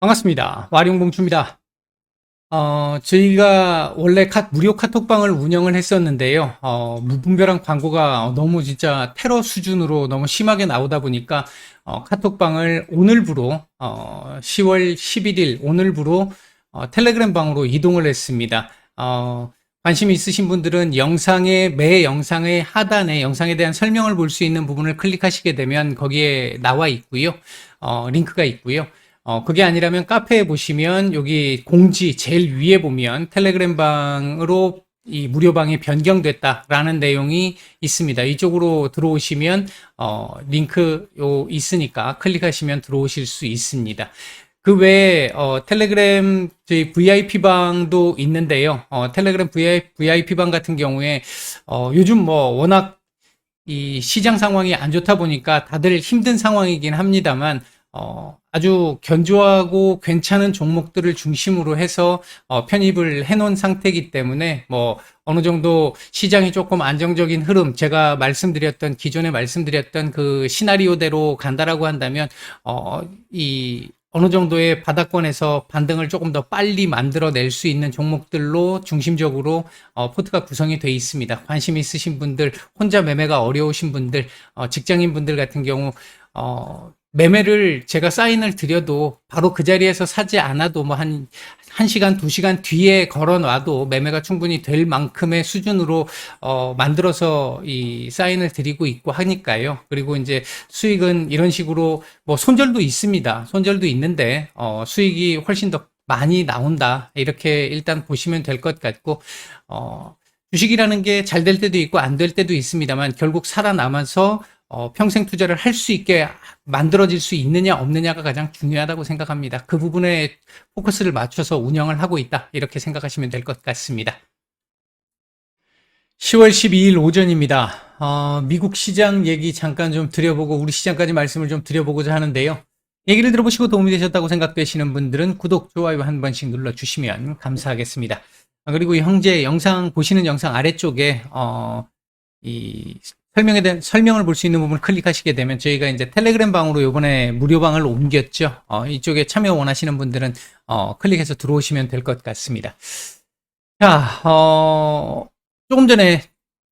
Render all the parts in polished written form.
반갑습니다. 와룡봉추입니다. 저희가 원래 무료 카톡방을 운영을 했었는데요. 무분별한 광고가 너무 진짜 테러 수준으로 너무 심하게 나오다 보니까, 카톡방을 오늘부로, 10월 11일 오늘부로, 텔레그램 방으로 이동을 했습니다. 관심 있으신 분들은 매 영상의 하단에 영상에 대한 설명을 볼 수 있는 부분을 클릭하시게 되면 거기에 나와 있고요. 링크가 있고요. 그게 아니라면 카페에 보시면 여기 공지 제일 위에 보면 텔레그램 방으로 이 무료방이 변경됐다라는 내용이 있습니다. 이쪽으로 들어오시면 링크 있으니까 클릭하시면 들어오실 수 있습니다. 그 외에 텔레그램 저희 VIP 방도 있는데요. 텔레그램 VIP 방 같은 경우에 요즘 뭐 워낙 이 시장 상황이 안 좋다 보니까 다들 힘든 상황이긴 합니다만 아주 견조하고 괜찮은 종목들을 중심으로 해서 편입을 해놓은 상태이기 때문에 뭐 어느 정도 시장이 조금 안정적인 흐름, 제가 기존에 말씀드렸던 그 시나리오대로 간다라고 한다면 어느 정도의 바닥권에서 반등을 조금 더 빨리 만들어낼 수 있는 종목들로 중심적으로 포트가 구성이 되어 있습니다. 관심 있으신 분들, 혼자 매매가 어려우신 분들, 직장인 분들 같은 경우 매매를 제가 사인을 드려도 바로 그 자리에서 사지 않아도 뭐 한 1시간, 2시간 뒤에 걸어 놔도 매매가 충분히 될 만큼의 수준으로 만들어서 이 사인을 드리고 있고 하니까요. 그리고 이제 수익은 이런 식으로 뭐 손절도 있습니다. 손절도 있는데 수익이 훨씬 더 많이 나온다. 이렇게 일단 보시면 될 것 같고 주식이라는 게 잘 될 때도 있고 안 될 때도 있습니다만 결국 살아남아서 평생 투자를 할 수 있게 만들어질 수 있느냐 없느냐가 가장 중요하다고 생각합니다. 그 부분에 포커스를 맞춰서 운영을 하고 있다. 이렇게 생각하시면 될 것 같습니다. 10월 12일 오전입니다. 미국 시장 얘기 잠깐 좀 드려보고 우리 시장까지 말씀을 좀 드려보고자 하는데요. 얘기를 들어보시고 도움이 되셨다고 생각되시는 분들은 구독, 좋아요 한 번씩 눌러주시면 감사하겠습니다. 그리고 현재 보시는 영상 아래쪽에 이 설명을 볼 수 있는 부분을 클릭하시게 되면 저희가 이제 텔레그램 방으로 요번에 무료방을 옮겼죠. 이쪽에 참여 원하시는 분들은 클릭해서 들어오시면 될 것 같습니다. 자, 조금 전에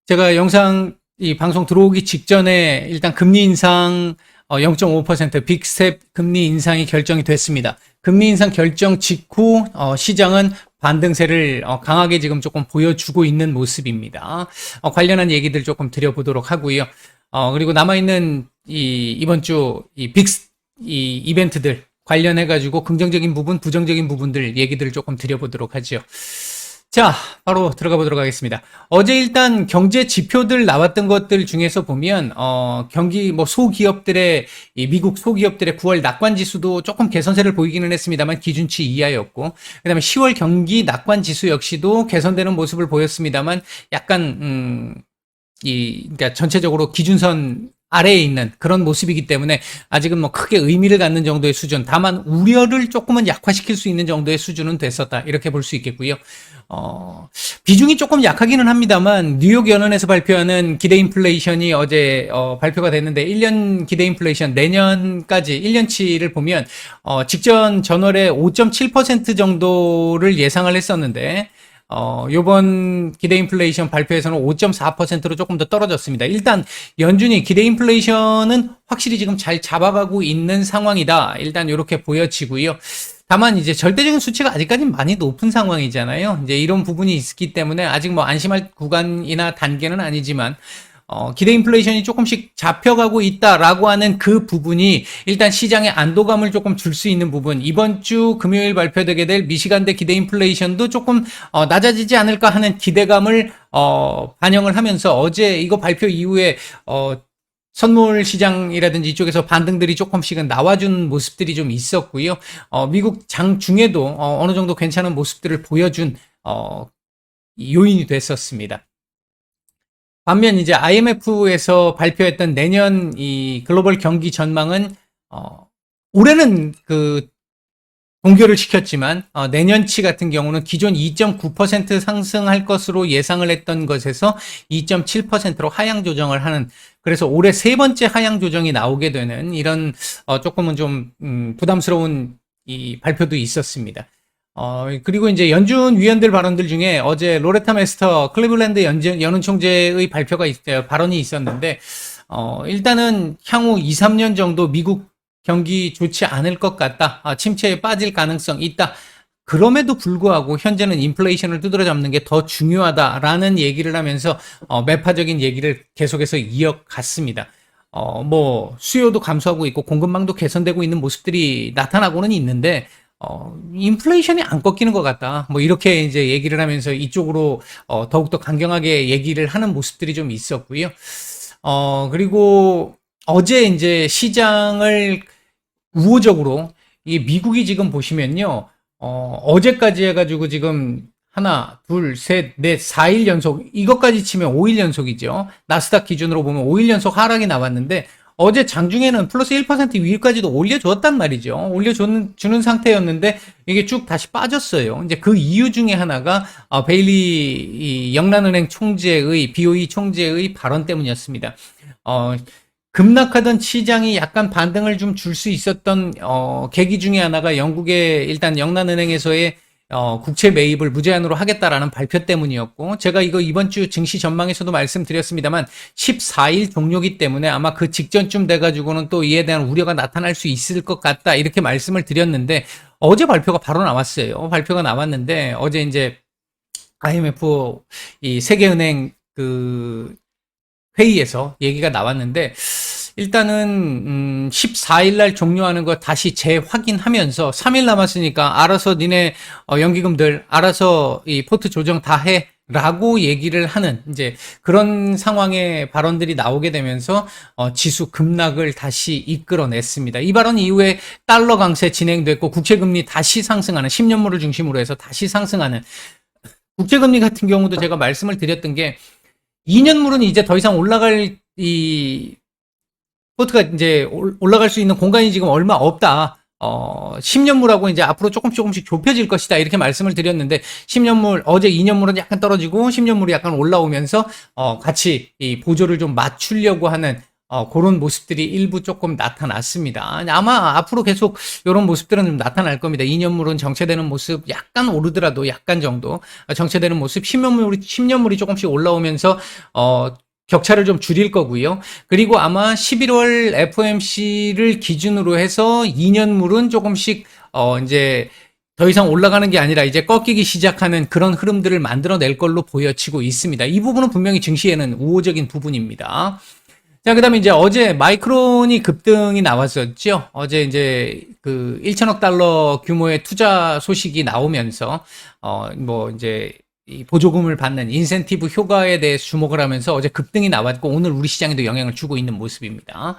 제가 이 방송 들어오기 직전에 일단 금리 인상 0.5% 빅스텝 금리 인상이 결정이 됐습니다. 금리 인상 결정 직후 시장은 반등세를 강하게 지금 조금 보여주고 있는 모습입니다. 관련한 얘기들 조금 드려보도록 하고요. 그리고 남아있는 이번 주 이 이벤트들 관련해가지고 긍정적인 부분, 부정적인 부분들 얘기들을 조금 드려보도록 하죠. 자, 바로 들어가 보도록 하겠습니다. 어제 일단 경제 지표들 나왔던 것들 중에서 보면, 미국 소기업들의 9월 낙관 지수도 조금 개선세를 보이기는 했습니다만 기준치 이하였고, 그 다음에 10월 경기 낙관 지수 역시도 개선되는 모습을 보였습니다만 약간, 그러니까 전체적으로 기준선 아래에 있는 그런 모습이기 때문에 아직은 뭐 크게 의미를 갖는 정도의 수준, 다만 우려를 조금은 약화시킬 수 있는 정도의 수준은 됐었다. 이렇게 볼 수 있겠고요. 비중이 조금 약하기는 합니다만 뉴욕 연은에서 발표하는 기대 인플레이션이 어제 발표가 됐는데 1년 기대 인플레이션 내년까지 1년치를 보면 직전 전월에 5.7% 정도를 예상을 했었는데 요번 기대 인플레이션 발표에서는 5.4%로 조금 더 떨어졌습니다. 일단 연준이 기대 인플레이션은 확실히 지금 잘 잡아가고 있는 상황이다. 일단 이렇게 보여지고요. 다만 이제 절대적인 수치가 아직까지는 많이 높은 상황이잖아요. 이제 이런 부분이 있기 때문에 아직 뭐 안심할 구간이나 단계는 아니지만 기대 인플레이션이 조금씩 잡혀가고 있다라고 하는 그 부분이 일단 시장에 안도감을 조금 줄 수 있는 부분, 이번 주 금요일 발표되게 될 미시간대 기대 인플레이션도 조금 낮아지지 않을까 하는 기대감을 반영을 하면서 어제 이거 발표 이후에 선물 시장이라든지 이쪽에서 반등들이 조금씩은 나와준 모습들이 좀 있었고요. 미국 장 중에도 어느 정도 괜찮은 모습들을 보여준 요인이 됐었습니다. 반면 이제 IMF에서 발표했던 내년 이 글로벌 경기 전망은 올해는 동결을 시켰지만 내년치 같은 경우는 기존 2.9% 상승할 것으로 예상을 했던 것에서 2.7%로 하향 조정을 하는, 그래서 올해 세 번째 하향 조정이 나오게 되는 이런 조금은 좀 부담스러운 이 발표도 있었습니다. 그리고 이제 연준 위원들 발언들 중에 어제 로레타 메스터 클리블랜드 연은 총재의 발언이 있었는데, 일단은 향후 2, 3년 정도 미국 경기 좋지 않을 것 같다. 침체에 빠질 가능성 있다. 그럼에도 불구하고 현재는 인플레이션을 두드러 잡는 게 더 중요하다라는 얘기를 하면서 매파적인 얘기를 계속해서 이어갔습니다. 뭐 수요도 감소하고 있고 공급망도 개선되고 있는 모습들이 나타나고는 있는데 인플레이션이 안 꺾이는 것 같다. 뭐 이렇게 이제 얘기를 하면서 이쪽으로 더욱더 강경하게 얘기를 하는 모습들이 좀 있었고요. 그리고 어제 이제 시장을 우호적으로 이 미국이 지금 보시면요. 어제까지 해가지고 지금 하나, 둘, 셋, 넷, 4일 연속, 이것까지 치면 5일 연속이죠. 나스닥 기준으로 보면 5일 연속 하락이 나왔는데, 어제 장중에는 플러스 1% 위까지도 올려줬단 말이죠. 올려주는 상태였는데, 이게 쭉 다시 빠졌어요. 이제 그 이유 중에 하나가, 베일리 이 영란은행 총재의, BOE 총재의 발언 때문이었습니다. 급락하던 시장이 약간 반등을 좀 줄 수 있었던 계기 중에 하나가 영국의 일단 영란은행에서의 국채 매입을 무제한으로 하겠다라는 발표 때문이었고, 제가 이거 이번 주 증시 전망에서도 말씀드렸습니다만 14일 종료기 때문에 아마 그 직전쯤 돼가지고는 또 이에 대한 우려가 나타날 수 있을 것 같다 이렇게 말씀을 드렸는데, 어제 발표가 바로 나왔어요. 발표가 나왔는데 어제 이제 IMF 이 세계은행 그 회의에서 얘기가 나왔는데, 일단은 14일 날 종료하는 거 다시 재확인하면서 3일 남았으니까 알아서 니네 연기금들 알아서 이 포트 조정 다 해. 라고 얘기를 하는 이제 그런 상황의 발언들이 나오게 되면서 지수 급락을 다시 이끌어냈습니다. 이 발언 이후에 달러 강세 진행됐고 국채금리 다시 상승하는 10년물을 중심으로 해서 다시 상승하는 국채금리 같은 경우도 제가 말씀을 드렸던 게 2년물은 이제 더 이상 올라갈 이 포트가 이제 올라갈 수 있는 공간이 지금 얼마 없다. 10년물하고 이제 앞으로 조금씩 좁혀질 것이다. 이렇게 말씀을 드렸는데, 10년물, 어제 2년물은 약간 떨어지고, 10년물이 약간 올라오면서, 같이 이 보조를 좀 맞추려고 하는, 그런 모습들이 일부 조금 나타났습니다. 아마 앞으로 계속 이런 모습들은 좀 나타날 겁니다. 2년물은 정체되는 모습 약간 오르더라도 약간 정도 정체되는 모습, 10년물이 조금씩 올라오면서, 격차를 좀 줄일 거고요. 그리고 아마 11월 FOMC를 기준으로 해서 2년물은 조금씩 이제 더 이상 올라가는 게 아니라 이제 꺾이기 시작하는 그런 흐름들을 만들어낼 걸로 보여지고 있습니다. 이 부분은 분명히 증시에는 우호적인 부분입니다. 자, 그다음에 이제 어제 마이크론이 급등이 나왔었죠. 어제 이제 그 1천억 달러 규모의 투자 소식이 나오면서 뭐 이제 이 보조금을 받는 인센티브 효과에 대해 주목을 하면서 어제 급등이 나왔고, 오늘 우리 시장에도 영향을 주고 있는 모습입니다.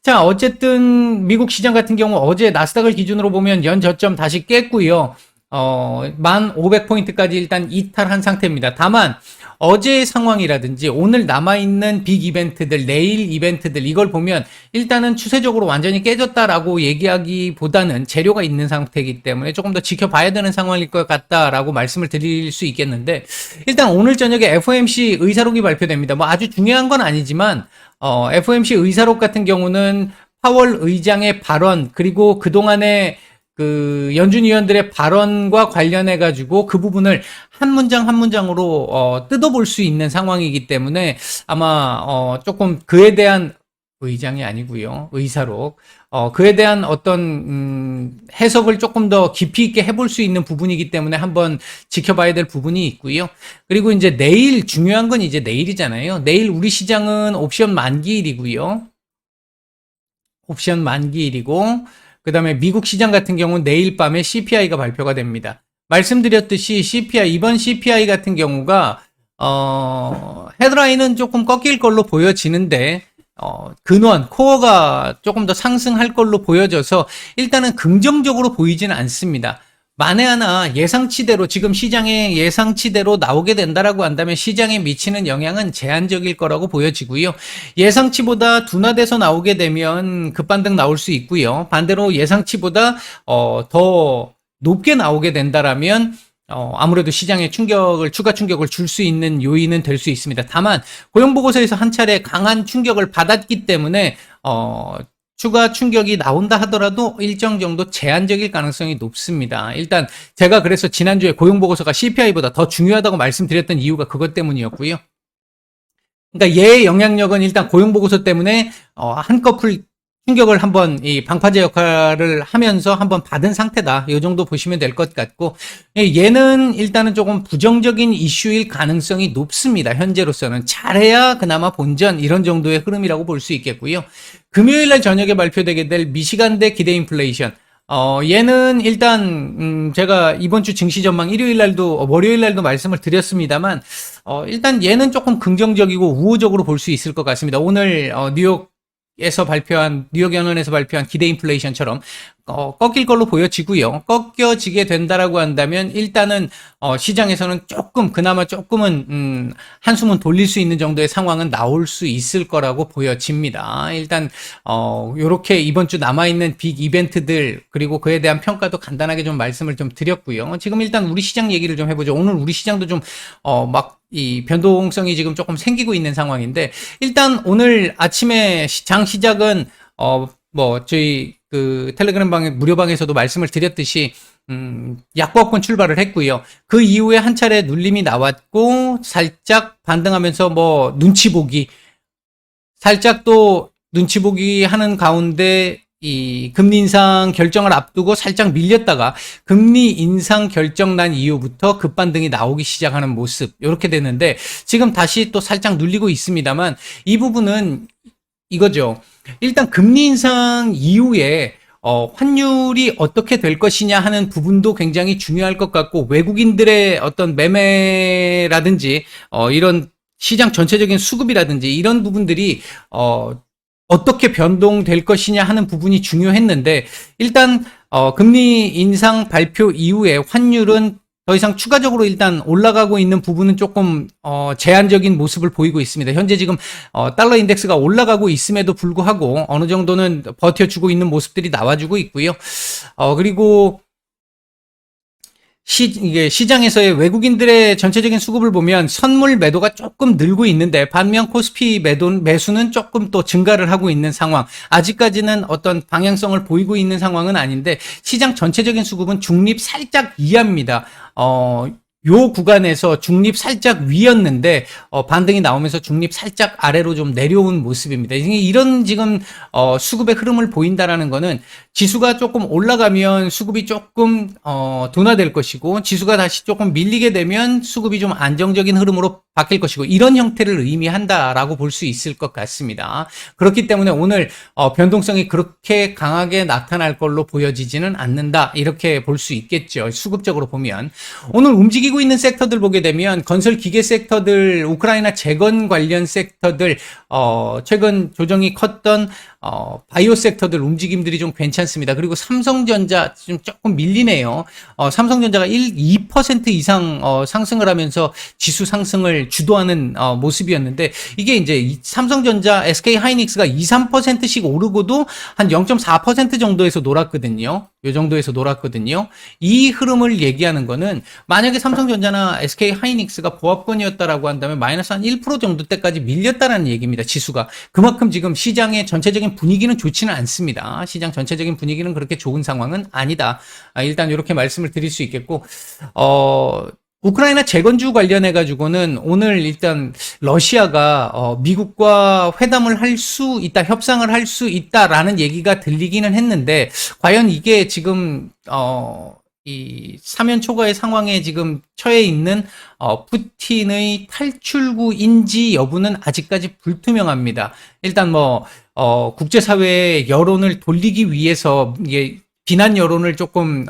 자, 어쨌든 미국 시장 같은 경우 어제 나스닥을 기준으로 보면 연 저점 다시 깼고요. 1,500포인트까지 일단 이탈한 상태입니다. 다만 어제의 상황이라든지 오늘 남아있는 빅 이벤트들, 내일 이벤트들, 이걸 보면 일단은 추세적으로 완전히 깨졌다라고 얘기하기보다는 재료가 있는 상태이기 때문에 조금 더 지켜봐야 되는 상황일 것 같다라고 말씀을 드릴 수 있겠는데, 일단 오늘 저녁에 FOMC 의사록이 발표됩니다. 뭐 아주 중요한 건 아니지만 FOMC 의사록 같은 경우는 파월 의장의 발언, 그리고 그동안의 그 연준 위원들의 발언과 관련해 가지고 그 부분을 한 문장 한 문장으로 뜯어볼 수 있는 상황이기 때문에 아마 조금 그에 대한, 의장이 아니고요, 의사록, 그에 대한 어떤 해석을 조금 더 깊이 있게 해볼 수 있는 부분이기 때문에 한번 지켜봐야 될 부분이 있고요. 그리고 이제 내일, 중요한 건 이제 내일이잖아요. 내일 우리 시장은 옵션 만기일이고요. 옵션 만기일이고, 그 다음에 미국 시장 같은 경우는 내일 밤에 CPI가 발표가 됩니다. 말씀드렸듯이 이번 CPI 같은 경우가, 헤드라인은 조금 꺾일 걸로 보여지는데, 코어가 조금 더 상승할 걸로 보여져서 일단은 긍정적으로 보이지는 않습니다. 만에 하나 예상치대로, 지금 시장의 예상치대로 나오게 된다라고 한다면 시장에 미치는 영향은 제한적일 거라고 보여지고요. 예상치보다 둔화돼서 나오게 되면 급반등 나올 수 있고요. 반대로 예상치보다 더 높게 나오게 된다라면 아무래도 시장에 추가 충격을 줄 수 있는 요인은 될 수 있습니다. 다만 고용보고서에서 한 차례 강한 충격을 받았기 때문에 추가 충격이 나온다 하더라도 일정 정도 제한적일 가능성이 높습니다. 일단 제가 그래서 지난주에 고용보고서가 CPI보다 더 중요하다고 말씀드렸던 이유가 그것 때문이었고요. 그러니까 얘의 영향력은 일단 고용보고서 때문에 한꺼풀 충격을 한번 이 방파제 역할을 하면서 한번 받은 상태다. 이 정도 보시면 될 것 같고, 얘는 일단은 조금 부정적인 이슈일 가능성이 높습니다. 현재로서는 잘해야 그나마 본전 이런 정도의 흐름이라고 볼 수 있겠고요. 금요일날 저녁에 발표되게 될 미시간대 기대 인플레이션. 얘는 일단 제가 이번 주 증시 전망 일요일날도 월요일날도 말씀을 드렸습니다만, 일단 얘는 조금 긍정적이고 우호적으로 볼 수 있을 것 같습니다. 오늘 뉴욕 연원에서 발표한 기대 인플레이션처럼 꺾일 걸로 보여지고요. 꺾여지게 된다라고 한다면 일단은 시장에서는 그나마 조금은 한숨은 돌릴 수 있는 정도의 상황은 나올 수 있을 거라고 보여집니다. 일단 요렇게 이번 주 남아있는 빅 이벤트들 그리고 그에 대한 평가도 간단하게 좀 말씀을 좀 드렸고요. 지금 일단 우리 시장 얘기를 좀 해보죠. 오늘 우리 시장도 좀 이 변동성이 지금 조금 생기고 있는 상황인데, 일단 오늘 아침에 장 시작은 저희 그 텔레그램 방에 무료방에서도 말씀을 드렸듯이 약보합권 출발을 했고요. 그 이후에 한 차례 눌림이 나왔고 살짝 반등하면서 살짝 또 눈치 보기 하는 가운데 이 금리 인상 결정을 앞두고 살짝 밀렸다가 금리 인상 결정 난 이후부터 급반등이 나오기 시작하는 모습, 이렇게 됐는데 지금 다시 또 살짝 눌리고 있습니다만, 이 부분은 이거죠. 일단 금리 인상 이후에 환율이 어떻게 될 것이냐 하는 부분도 굉장히 중요할 것 같고, 외국인들의 어떤 매매라든지 이런 시장 전체적인 수급이라든지 이런 부분들이 어떻게 변동될 것이냐 하는 부분이 중요했는데, 일단 금리 인상 발표 이후에 환율은 더 이상 추가적으로 일단 올라가고 있는 부분은 조금 제한적인 모습을 보이고 있습니다. 현재 지금 달러 인덱스가 올라가고 있음에도 불구하고 어느 정도는 버텨주고 있는 모습들이 나와주고 있고요. 그리고 이게 시장에서의 외국인들의 전체적인 수급을 보면 선물 매도가 조금 늘고 있는데, 반면 코스피 매수는 조금 또 증가를 하고 있는 상황. 아직까지는 어떤 방향성을 보이고 있는 상황은 아닌데, 시장 전체적인 수급은 중립 살짝 이하입니다. 요 구간에서 중립 살짝 위였는데 반등이 나오면서 중립 살짝 아래로 좀 내려온 모습입니다. 이런 지금 수급의 흐름을 보인다라는 거는, 지수가 조금 올라가면 수급이 조금 둔화될 것이고, 지수가 다시 조금 밀리게 되면 수급이 좀 안정적인 흐름으로 바뀔 것이고, 이런 형태를 의미한다라고 볼 수 있을 것 같습니다. 그렇기 때문에 오늘 변동성이 그렇게 강하게 나타날 걸로 보여지지는 않는다, 이렇게 볼 수 있겠죠. 수급적으로 보면 오늘 움직이고 있는 섹터들 보게 되면 건설 기계 섹터들, 우크라이나 재건 관련 sek터들, 최근 조정이 컸던 바이오 섹터들 움직임들이 좀 괜찮습니다. 그리고 삼성전자 좀 조금 밀리네요. 삼성전자가 2% 이상 상승을 하면서 지수 상승을 주도하는 모습이었는데, 이게 이제 삼성전자, SK 하이닉스가 2, 3%씩 오르고도 한 0.4% 정도에서 놀았거든요. 요 정도에서 놀았거든요. 이 흐름을 얘기하는 거는, 만약에 삼성전자나 SK 하이닉스가 보합권이었다라고 한다면 마이너스 한 1% 정도 때까지 밀렸다라는 얘기입니다. 지수가. 그만큼 지금 시장의 전체적인 분위기는 좋지는 않습니다. 시장 전체적인 분위기는 그렇게 좋은 상황은 아니다. 일단 이렇게 말씀을 드릴 수 있겠고, 우크라이나 재건주 관련해 가지고는 오늘 일단 러시아가 미국과 회담을 할 수 있다, 협상을 할 수 있다라는 얘기가 들리기는 했는데, 과연 이게 지금 이 사면 초과의 상황에 지금 처해 있는 푸틴의 탈출구인지 여부는 아직까지 불투명합니다. 일단 국제사회의 여론을 돌리기 위해서, 이게 비난 여론을 조금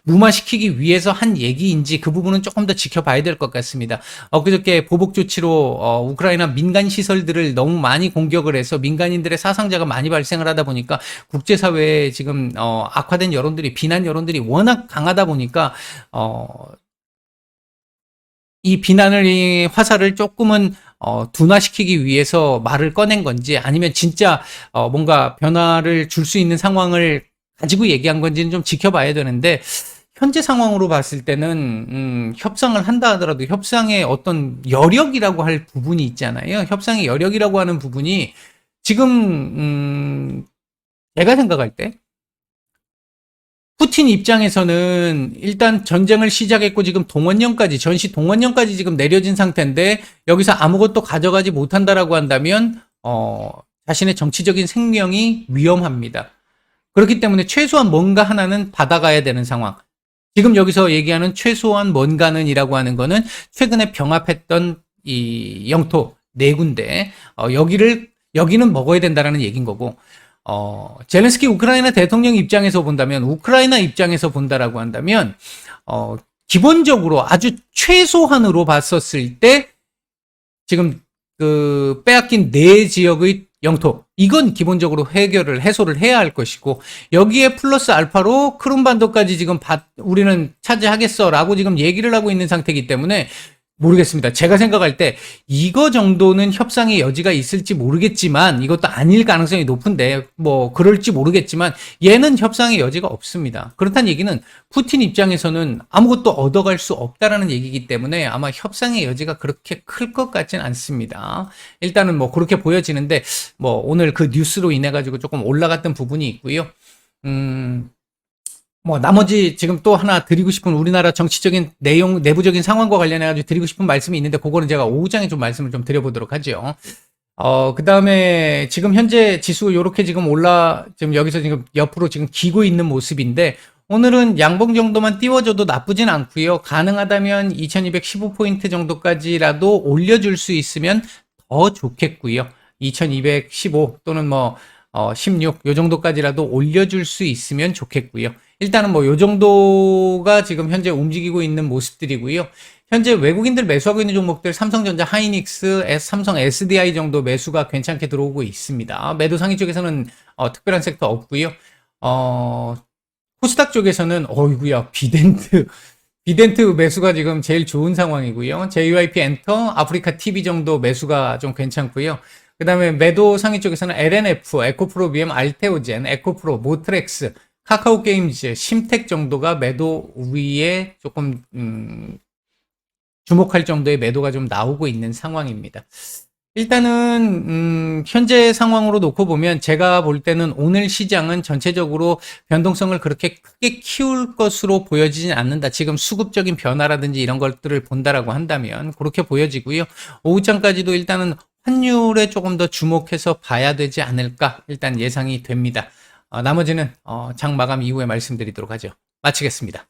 무마시키기 위해서 한 얘기인지, 그 부분은 조금 더 지켜봐야 될 것 같습니다. 그저께 보복 조치로 우크라이나 민간 시설들을 너무 많이 공격을 해서 민간인들의 사상자가 많이 발생을 하다 보니까 국제사회에 지금 악화된 여론들이, 비난 여론들이 워낙 강하다 보니까 이 비난의 화살을 조금은 둔화시키기 위해서 말을 꺼낸 건지, 아니면 진짜 뭔가 변화를 줄 수 있는 상황을 가지고 얘기한 건지는 좀 지켜봐야 되는데, 현재 상황으로 봤을 때는 협상을 한다 하더라도 협상의 어떤 여력이라고 할 부분이 있잖아요. 협상의 여력이라고 하는 부분이 지금 제가 생각할 때 푸틴 입장에서는 일단 전쟁을 시작했고 지금 동원령까지 전시 동원령까지 지금 내려진 상태인데 여기서 아무것도 가져가지 못한다라고 한다면 자신의 정치적인 생명이 위험합니다. 그렇기 때문에 최소한 뭔가 하나는 받아가야 되는 상황. 지금 여기서 얘기하는 최소한 뭔가는이라고 하는 거는 최근에 병합했던 이 영토 네 군데 여기는 먹어야 된다라는 얘기인 거고 젤렌스키 우크라이나 대통령 입장에서 본다면 우크라이나 입장에서 본다라고 한다면 기본적으로 아주 최소한으로 봤었을 때 지금 그 빼앗긴 네 지역의 영토 이건 기본적으로 해소를 해야 할 것이고 여기에 플러스 알파로 크림반도까지 지금 우리는 차지하겠어라고 지금 얘기를 하고 있는 상태이기 때문에 모르겠습니다. 제가 생각할 때 이거 정도는 협상의 여지가 있을지 모르겠지만 이것도 아닐 가능성이 높은데 뭐 그럴지 모르겠지만 얘는 협상의 여지가 없습니다. 그렇다는 얘기는 푸틴 입장에서는 아무것도 얻어갈 수 없다라는 얘기이기 때문에 아마 협상의 여지가 그렇게 클 것 같진 않습니다. 일단은 뭐 그렇게 보여지는데 뭐 오늘 그 뉴스로 인해 가지고 조금 올라갔던 부분이 있고요. 뭐 나머지 지금 또 하나 드리고 싶은 우리나라 정치적인 내용 내부적인 상황과 관련해 가지고 드리고 싶은 말씀이 있는데 그거는 제가 오후장에 좀 말씀을 좀 드려보도록 하죠. 그다음에 지금 현재 지수 요렇게 지금 지금 여기서 지금 옆으로 지금 기고 있는 모습인데 오늘은 양봉 정도만 띄워줘도 나쁘진 않고요. 가능하다면 2215포인트 정도까지라도 올려줄 수 있으면 더 좋겠고요. 2215 또는 뭐 16, 요 정도까지라도 올려줄 수 있으면 좋겠고요. 일단은 뭐 요 정도가 지금 현재 움직이고 있는 모습들이고요. 현재 외국인들 매수하고 있는 종목들 삼성전자, 하이닉스, 삼성 SDI 정도 매수가 괜찮게 들어오고 있습니다. 매도 상위 쪽에서는 특별한 섹터 없고요. 코스닥 쪽에서는 어이구야 비덴트 매수가 지금 제일 좋은 상황이고요. JYP 엔터, 아프리카 TV 정도 매수가 좀 괜찮고요. 그 다음에 매도 상위 쪽에서는 LNF, 에코프로비엠, 알테오젠, 에코프로, 모트렉스, 카카오게임즈, 심텍 정도가 매도 위에 조금 주목할 정도의 매도가 좀 나오고 있는 상황입니다. 일단은 현재 상황으로 놓고 보면 제가 볼 때는 오늘 시장은 전체적으로 변동성을 그렇게 크게 키울 것으로 보여지진 않는다. 지금 수급적인 변화라든지 이런 것들을 본다라고 한다면 그렇게 보여지고요. 오후장까지도 일단은 환율에 조금 더 주목해서 봐야 되지 않을까 일단 예상이 됩니다. 나머지는 장 마감 이후에 말씀드리도록 하죠. 마치겠습니다.